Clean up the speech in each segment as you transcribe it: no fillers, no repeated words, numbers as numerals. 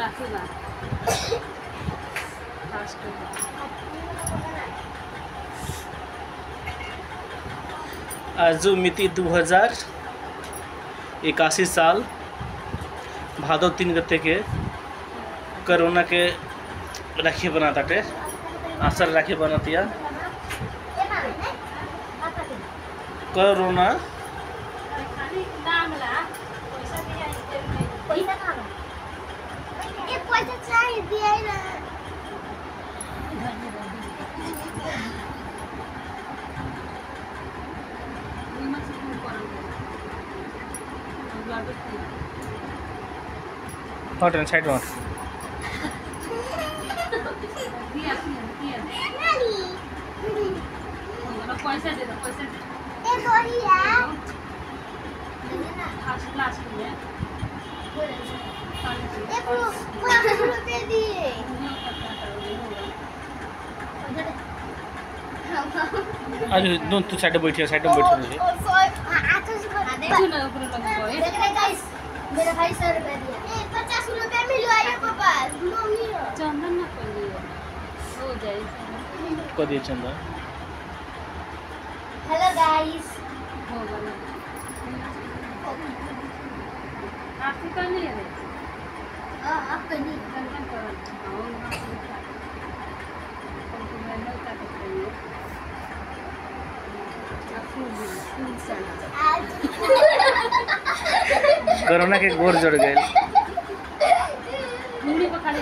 राखी बा आज मिति 2081 साल भादो 3 गते के कोरोना के राखी बनाताटे आसर राखी बनतिया कोरोना हट साइड में पैसा दे दो पैसा आज दोन तू साइड में बैठिया साइड में बैठ रही मेरा भाई 100 रुपया दिया 50 रुपया मिलवा ये पापा मम्मी चंदन ना कर दियो हो जाए को दिए चंदा हेलो गाइस हो गया आपकी करनी है आप करनी कंकन करो हमको मैंने का करते हैं कोरोना के गोर जड़ गए मुड़ी पर खाली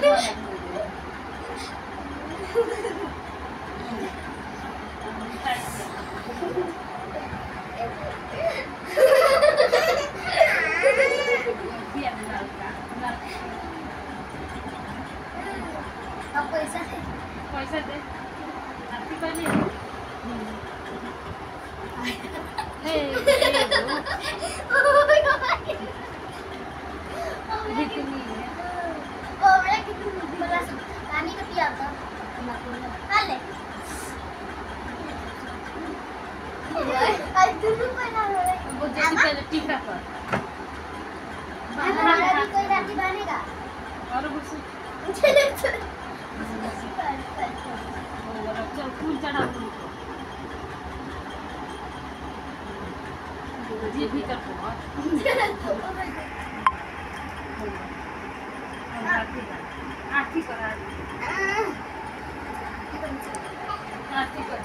पैसा दे आपकी करनी है टीका पर कोई राखी बनेगा और चल फूल चढ़ा जी भी कर आरती करा आरती कर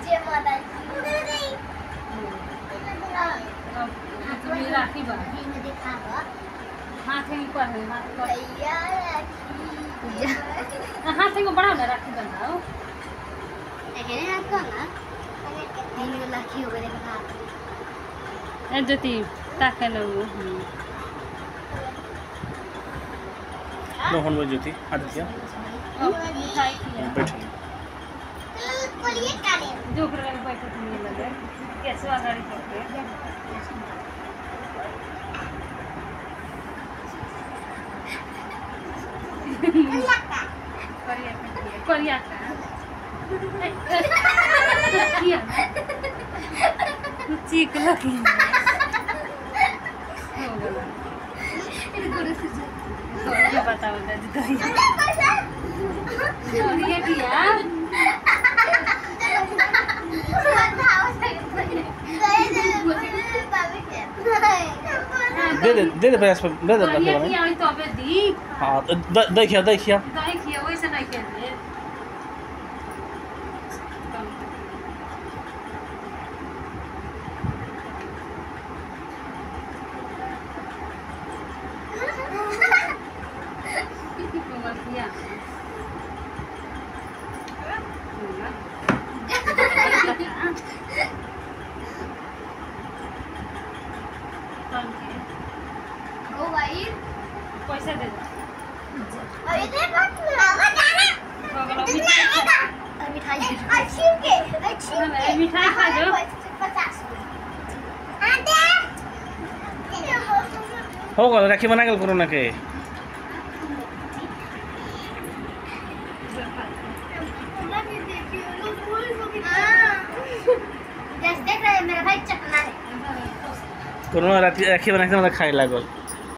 जय माता दी राखी बा में दिखावा हाथ में ऊपर है हाथ पर भैया हाथ में बड़ा ना राखी बनाओ एहने हाथ का ना 3 लाखी हो गए हाथ ए जति ताके लगो मोहन में ज्योति आदित्य मिठाई खिया बैठ बोलिए काले जो कर बैठो तुम लगे कैसे आगाड़ी करके करिया किया चीक लगी ये बताओ दादी तो ये किया दे प्रयास पे दे किया तो अबे दी हां देखिए दाई किया वैसे नहीं कहते पैसा दे दो मिठाई खा जाओ हो गल राखी बना गल कोरोना के देख रहे हैं मेरा भाई चकना है কোনো রাখি বানাইতে মানে খাই লাগল